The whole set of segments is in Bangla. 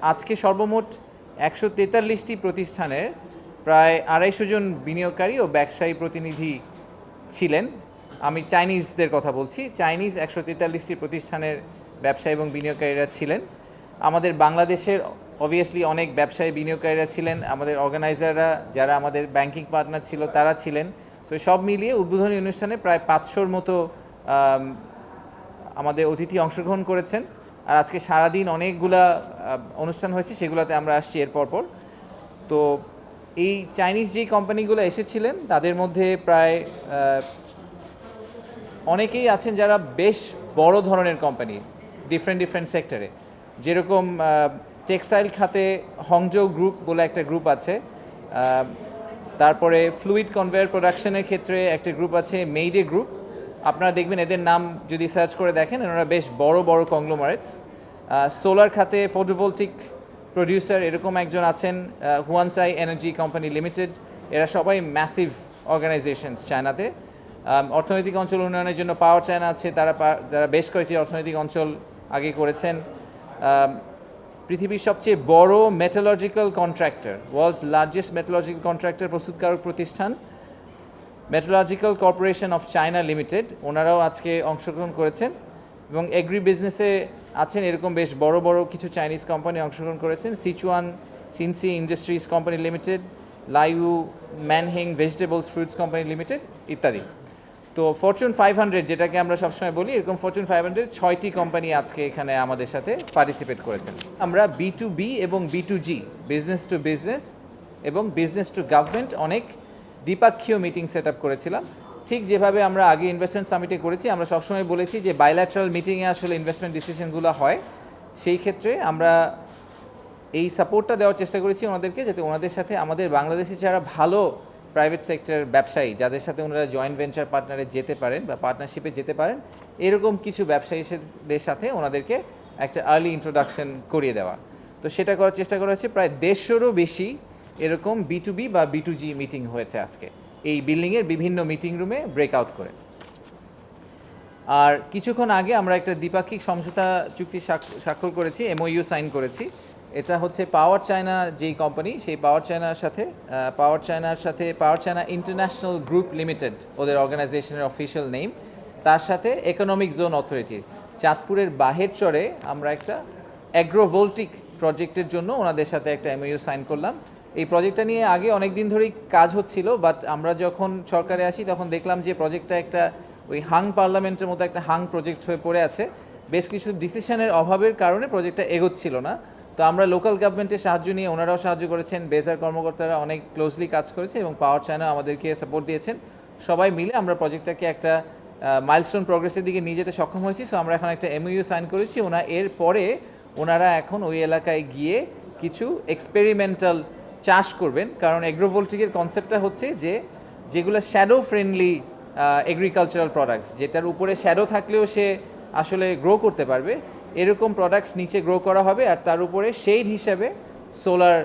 আজকে সর্বমোট ১৪৩টি প্রতিষ্ঠানের প্রায় ২৫০ জন বিনিয়োগকারী ও ব্যবসায়ী প্রতিনিধি ছিলেন। আমি চাইনিজদের কথা বলছি। চাইনিজ ১৪৩টি প্রতিষ্ঠানের ব্যবসায়ী এবং বিনিয়োগকারীরা ছিলেন। আমাদের বাংলাদেশের অবভিয়াসলি অনেক ব্যবসায়ী বিনিয়োগকারীরা ছিলেন, আমাদের অর্গানাইজাররা যারা আমাদের ব্যাংকিং পার্টনার ছিল তারা ছিলেন। তো সব মিলিয়ে উদ্বোধনী অনুষ্ঠানে প্রায় ৫০০-র মতো আমাদের অতিথি অংশগ্রহণ করেছেন। আর আজকে সারাদিন অনেকগুলা অনুষ্ঠান হয়েছে, সেগুলোতে আমরা আসছি এর পর। তো এই চাইনিজ যেই কোম্পানিগুলো এসেছিলেন তাদের মধ্যে প্রায় অনেকেই আছেন যারা বেশ বড় ধরনের কোম্পানি, ডিফারেন্ট সেক্টরে। যেরকম টেক্সটাইল খাতে হংজৌ গ্রুপ বলে একটা গ্রুপ আছে, তারপরে ফ্লুইড কনভেয়ার প্রোডাকশনের ক্ষেত্রে একটা গ্রুপ আছে মেইডে গ্রুপ। আপনারা দেখবেন এদের নাম যদি সার্চ করে দেখেন ওনারা বেশ বড় কংগ্লোমারেটস। সোলার খাতে ফটোভোল্টিক প্রডিউসার এরকম একজন আছেন, হুয়ানচাই এনার্জি কোম্পানি লিমিটেড। এরা সবাই ম্যাসিভ অর্গানাইজেশনস চায়নাতে। অর্থনৈতিক অঞ্চল উন্নয়নের জন্য পাওয়ার চায়না আছে, তারা বেশ কয়েকটি অর্থনৈতিক অঞ্চল আগে করেছেন। পৃথিবীর সবচেয়ে বড় metallurgical contractor, world's largest metallurgical contractor প্রস্তুতকারক প্রতিষ্ঠান metallurgical corporation of China limited, ওনারাও আজকে অংশগ্রহণ করেছেন। এবং এগ্রি বিজনেসে আছেন এরকম বেশ বড় কিছু চাইনিজ কোম্পানি অংশগ্রহণ করেছেন, Sichuan Xinxi industries company limited, Laiwu Manhing vegetables fruits company limited ইত্যাদি। তো ফরচুন 500 যেটাকে আমরা সবসময় বলি, এরকম ফরচুন 500 6টি কোম্পানি আজকে এখানে আমাদের সাথে পার্টিসিপেট করেছেন। আমরা B2B এবং B2G, বিজনেস টু বিজনেস এবং বিজনেস টু গভর্নমেন্ট অনেক দ্বিপাক্ষীয় মিটিং সেট আপ করেছিলাম। ঠিক যেভাবে আমরা আগে ইনভেস্টমেন্ট সামিটে করেছি, আমরা সবসময় বলেছি যে বাইল্যাটারাল মিটিংয়ে আসলে ইনভেস্টমেন্ট ডিসিশনগুলো হয়। সেই ক্ষেত্রে আমরা এই সাপোর্টটা দেওয়ার চেষ্টা করেছি ওনাদেরকে, যাতে ওনাদের সাথে আমাদের বাংলাদেশে যারা ভালো প্রাইভেট সেক্টর ব্যবসায়ী, যাদের সাথে ওনারা জয়েন্ট ভেঞ্চার পার্টনারে যেতে পারেন বা পার্টনারশিপে যেতে পারেন, এরকম কিছু ব্যবসায়ীদের সাথে ওনাদেরকে একটা আর্লি ইন্ট্রোডাকশন করিয়ে দেওয়া। তো সেটা করার চেষ্টা করা হচ্ছে। প্রায় 150-রও বেশি এরকম B2B বা B2G মিটিং হয়েছে আজকে এই বিল্ডিংয়ের বিভিন্ন মিটিং রুমে ব্রেকআউট করে। আর কিছুক্ষণ আগে আমরা একটা দ্বিপাক্ষিক সমঝোতা চুক্তি স্বাক্ষর করেছি, MOU সাইন করেছি। এটা হচ্ছে পাওয়ার চায়না যেই কোম্পানি, সেই পাওয়ার চায়না ইন্টারন্যাশনাল গ্রুপ লিমিটেড ওদের অর্গানাইজেশনের অফিসিয়াল নেম, তার সাথে ইকোনমিক জোন অথরিটি চাঁদপুরের বাহেরচরে আমরা একটা অ্যাগ্রোভোল্টিক প্রজেক্টের জন্য ওনাদের সাথে একটা MOU সাইন করলাম। এই প্রজেক্টটা নিয়ে আগে অনেক দিন ধরেই কাজ হচ্ছিল, বাট আমরা যখন সরকারে আসি তখন দেখলাম যে প্রজেক্টটা একটা ওই হাং পার্লামেন্টের মতো একটা হাং প্রজেক্ট হয়ে পড়ে আছে। বেশ কিছু ডিসিশনের অভাবের কারণে প্রজেক্টটা এগোচ্ছিল না। তো আমরা লোকাল গভর্নমেন্টের সাহায্য নিয়ে, ওনারাও সাহায্য করেছেন, বেজার কর্মকর্তারা অনেক ক্লোজলি কাজ করেছে এবং পাওয়ার চায়না আমাদেরকে সাপোর্ট দিয়েছেন। সবাই মিলে আমরা প্রজেক্টটাকে একটা মাইলস্টোন প্রোগ্রেসের দিকে নিয়ে যেতে সক্ষম হয়েছি। সো আমরা এখন একটা MOU সাইন করেছি। এরপরে ওনারা এখন ওই এলাকায় গিয়ে কিছু এক্সপেরিমেন্টাল চাষ করবেন, কারণ এগ্রোভোল্টিকের কনসেপ্টটা হচ্ছে যে যেগুলো শ্যাডো ফ্রেন্ডলি এগ্রিকালচারাল প্রোডাক্টস, যেটার উপরে শ্যাডো থাকলেও সে আসলে গ্রো করতে পারবে, এরকম প্রোডাক্টস নিচে গ্রো করা হবে। আর তার উপরে শেড হিসাবে সোলার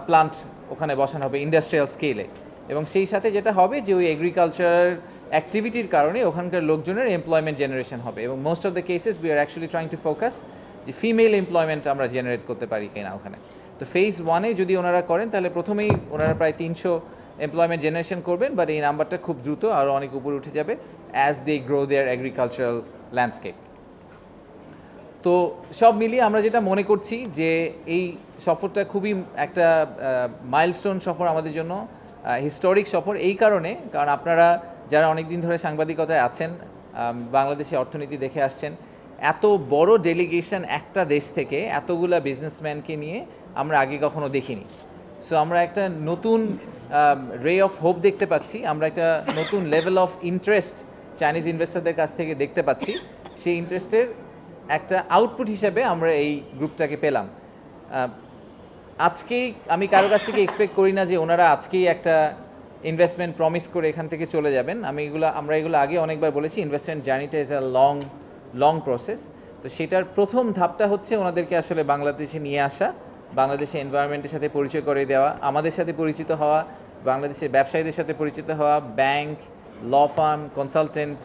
প্লান্ট ওখানে বসানো হবে ইন্ডাস্ট্রিয়াল স্কেলে। এবং সেই সাথে যেটা হবে যে ওই এগ্রিকালচারাল অ্যাক্টিভিটির কারণে ওখানকার লোকজনের এমপ্লয়মেন্ট জেনারেশন হবে। এবং most of the cases we are actually trying to focus যে ফিমেল এমপ্লয়মেন্ট আমরা জেনারেট করতে পারি কিনা ওখানে। তো ফেজ 1-এ যদি ওনারা করেন তাহলে প্রথমেই ওনারা প্রায় 300 এমপ্লয়মেন্ট জেনারেশন করবেন, বাট এই নাম্বারটা খুব দ্রুত আরও অনেক উপরে উঠে যাবে as they grow their agricultural landscape. তো সব মিলিয়ে আমরা যেটা মনে করছি যে এই সফরটা খুবই একটা মাইলস্টোন সফর আমাদের জন্য, হিস্টোরিক সফর। এই কারণ আপনারা যারা অনেক দিন ধরে সাংবাদিকতায় আছেন, বাংলাদেশে অর্থনীতি দেখে আসছেন, এত বড় ডেলিগেশন একটা দেশ থেকে এতগুলা বিজনেসম্যানকে নিয়ে আমরা আগে কখনো দেখিনি। সো আমরা একটা নতুন রে অফ হোপ দেখতে পাচ্ছি, আমরা একটা নতুন লেভেল অফ ইন্টারেস্ট চাইনিজ ইনভেস্টরদের কাছ থেকে দেখতে পাচ্ছি। সেই ইন্টারেস্টের একটা আউটপুট হিসেবে আমরা এই গ্রুপটাকে পেলাম। আজকেই আমি কারো কাছ থেকে এক্সপেক্ট করি না যে ওনারা আজকেই একটা ইনভেস্টমেন্ট প্রমিস করে এখান থেকে চলে যাবেন। আমরা এগুলো আগে অনেকবার বলেছি, ইনভেস্টমেন্ট জার্নিটা ইজ আ লং প্রসেস। তো সেটার প্রথম ধাপটা হচ্ছে ওনাদেরকে আসলে বাংলাদেশে নিয়ে আসা, বাংলাদেশের এনভায়রনমেন্টের সাথে পরিচয় করে দেওয়া, আমাদের সাথে পরিচিত হওয়া, বাংলাদেশের ব্যবসায়ীদের সাথে পরিচিত হওয়া, bank, law firm, consultant,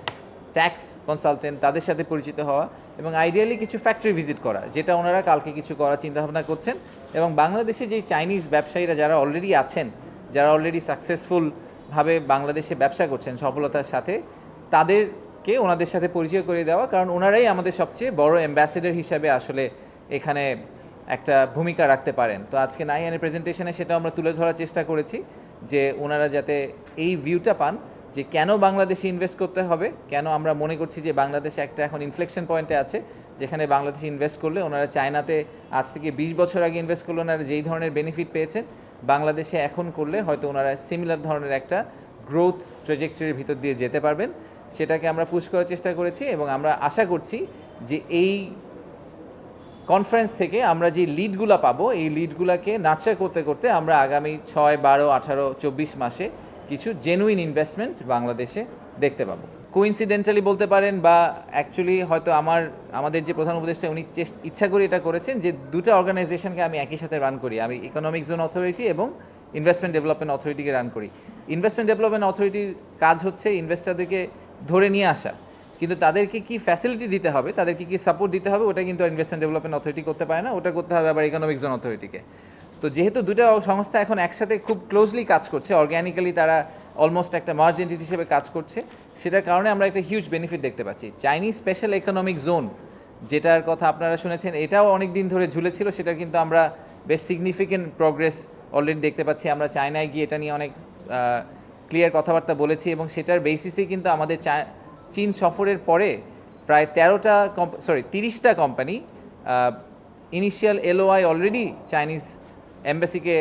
tax consultant তাদের সাথে পরিচিত হওয়া এবং আইডিয়ালি কিছু ফ্যাক্টরি ভিজিট করা, যেটা ওনারা কালকে কিছু করার চিন্তাভাবনা করছেন। এবং বাংলাদেশে যে চাইনিজ ব্যবসায়ীরা যারা অলরেডি আছেন, যারা অলরেডি সাকসেসফুলভাবে বাংলাদেশে ব্যবসা করছেন সফলতার সাথে, তাদেরকে ওনাদের সাথে পরিচয় করে দেওয়া, কারণ ওনারাই আমাদের সবচেয়ে বড় অ্যাম্বাসেডর হিসাবে আসলে এখানে একটা ভূমিকা রাখতে পারেন। তো আজকে নাহিয়ানের প্রেজেন্টেশনে সেটা আমরা তুলে ধরার চেষ্টা করেছি যে ওনারা যাতে এই ভিউটা পান যে কেন বাংলাদেশে ইনভেস্ট করতে হবে, কেন আমরা মনে করছি যে বাংলাদেশে একটা এখন ইনফ্লেকশন পয়েন্টে আছে যেখানে বাংলাদেশে ইনভেস্ট করলে ওনারা চায়নাতে আজ থেকে 20 বছর আগে ইনভেস্ট করলে ওনারা যেই ধরনের বেনিফিট পেয়েছেন বাংলাদেশে এখন করলে হয়তো ওনারা সিমিলার ধরনের একটা গ্রোথ ট্রেজেক্টরির ভিতর দিয়ে যেতে পারবেন। সেটাকে আমরা পুশ করার চেষ্টা করেছি এবং আমরা আশা করছি যে এই কনফারেন্স থেকে আমরা যে লিডগুলো পাবো এই লিডগুলোকে নার্চার করতে করতে আমরা আগামী 6, 12, 18, 24 মাসে কিছু জেনুইন ইনভেস্টমেন্ট বাংলাদেশে দেখতে পাবো। কোইন্সিডেন্টালি বলতে পারেন বা অ্যাকচুয়ালি হয়তো আমাদের যে প্রধান উপদেষ্টা উনি ইচ্ছা করে এটা করেছেন যে দুটো অর্গানাইজেশনকে আমি একই সাথে রান করি। আমি ইকোনমিক জোন অথরিটি এবং ইনভেস্টমেন্ট ডেভেলপমেন্ট অথরিটিকে রান করি। ইনভেস্টমেন্ট ডেভেলপমেন্ট অথরিটির কাজ হচ্ছে ইনভেস্টারদেরকে ধরে নিয়ে আসা, কিন্তু তাদেরকে কি ফ্যাসিলিটি দিতে হবে, তাদেরকে কি সাপোর্ট দিতে হবে, ওটা কিন্তু ইনভেস্টমেন্ট ডেভেলপমেন্ট অথরিটি করতে পারে না, ওটা করতে হবে আবার ইকোনমিক জোন অথরিটিকে। তো যেহেতু দুটো সংস্থা এখন একসাথে খুব ক্লোজলি কাজ করছে, অর্গ্যানিক্যালি তারা অলমোস্ট একটা মার্জ এন্টিটি হিসেবে কাজ করছে, সেটার কারণে আমরা একটা হিউজ বেনিফিট দেখতে পাচ্ছি। চাইনিজ স্পেশাল ইকোনমিক জোন যেটার কথা আপনারা শুনেছেন, এটাও অনেক দিন ধরে ঝুলেছিল, সেটা কিন্তু আমরা বেশ সিগনিফিকেন্ট প্রোগ্রেস অলরেডি দেখতে পাচ্ছি। আমরা চায়নায় গিয়ে এটা নিয়ে অনেক ক্লিয়ার কথাবার্তা বলেছি এবং সেটার বেসিসে কিন্তু আমাদের চীন সফরের পরে প্রায় 30টা company initial LOI already Chinese এম্বাসিকে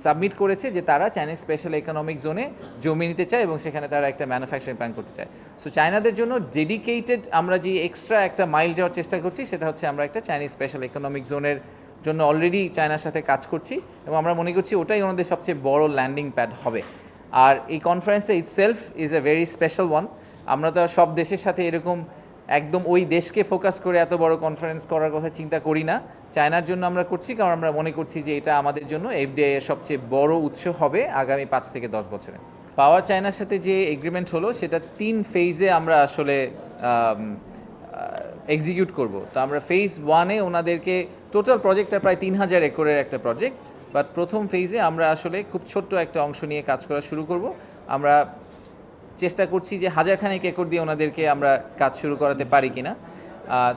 সাবমিট করেছে যে তারা চাইনিজ স্পেশাল ইকোনমিক জোনে জমি নিতে চায় এবং সেখানে তারা একটা ম্যানুফ্যাকচারিং প্ল্যান করতে চায়। সো চায়নাদের জন্য ডেডিকেটেড আমরা যে এক্সট্রা একটা মাইল যাওয়ার চেষ্টা করছি সেটা হচ্ছে আমরা একটা চাইনিজ স্পেশাল ইকোনমিক জোনের জন্য অলরেডি চায়নার সাথে কাজ করছি এবং আমরা মনে করছি ওটাই ওনাদের সবচেয়ে বড় ল্যান্ডিং প্যাড হবে। আর এই কনফারেন্সে itself is a very special one. আমরা তো সব দেশের সাথে এরকম একদম ওই দেশকে ফোকাস করে এত বড় কনফারেন্স করার কথা চিন্তা করি না। চায়নার জন্য আমরা করছি কারণ আমরা মনে করছি যে এটা আমাদের জন্য FDI এর সবচেয়ে বড় উৎস হবে আগামী 5 থেকে 10 বছরে। পাওয়ার চায়নার সাথে যে এগ্রিমেন্ট হলো সেটা 3 ফেজে আমরা আসলে এক্সিকিউট করব। তো আমরা ফেজ 1-এ ওনাদেরকে টোটাল প্রজেক্টটা প্রায় 3000 একরের একটা প্রজেক্ট, বাট প্রথম ফেজে আমরা আসলে খুব ছোট্ট একটা অংশ নিয়ে কাজ করা শুরু করব। আমরা চেষ্টা করছি যে 1000 খানেক একর দিয়ে ওনাদেরকে আমরা কাজ শুরু করাতে পারি কিনা।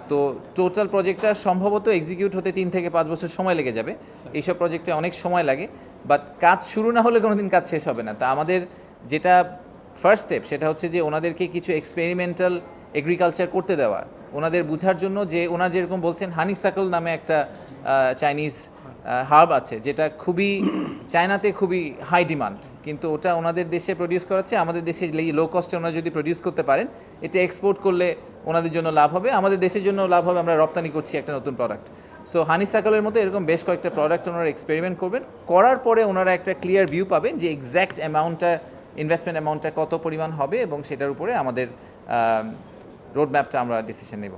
তো টোটাল প্রজেক্টটা সম্ভবত এক্সিকিউট হতে 3 থেকে 5 বছর সময় লেগে যাবে। এইসব প্রজেক্টে অনেক সময় লাগে, বাট কাজ শুরু না হলে কোনোদিন কাজ শেষ হবে না। তা আমাদের যেটা ফার্স্ট স্টেপ সেটা হচ্ছে যে ওনাদেরকে কিছু এক্সপেরিমেন্টাল এগ্রিকালচার করতে দেওয়া, ওনাদের বোঝার জন্য যে ওনার যেরকম বলছেন হানিসাকল নামে একটা চাইনিজ হার্ব আছে যেটা খুবই চায়নাতে খুবই হাই ডিমান্ড, কিন্তু ওটা ওনাদের দেশে প্রডিউস করাচ্ছে, আমাদের দেশে লো কস্টে ওনারা যদি প্রডিউস করতে পারেন এটা এক্সপোর্ট করলে ওনাদের জন্য লাভ হবে, আমাদের দেশের জন্য লাভ হবে, আমরা রপ্তানি করছি একটা নতুন প্রোডাক্ট। সো হানিসাকলের মতো এরকম বেশ কয়েকটা প্রোডাক্ট ওনারা এক্সপেরিমেন্ট করবেন, করার পরে ওনারা একটা ক্লিয়ার ভিউ পাবেন যে এক্স্যাক্ট অ্যামাউন্টটা ইনভেস্টমেন্ট অ্যামাউন্টটা কত পরিমাণ হবে এবং সেটার উপরে আমাদের রোড ম্যাপটা আমরা ডিসিশন নেব।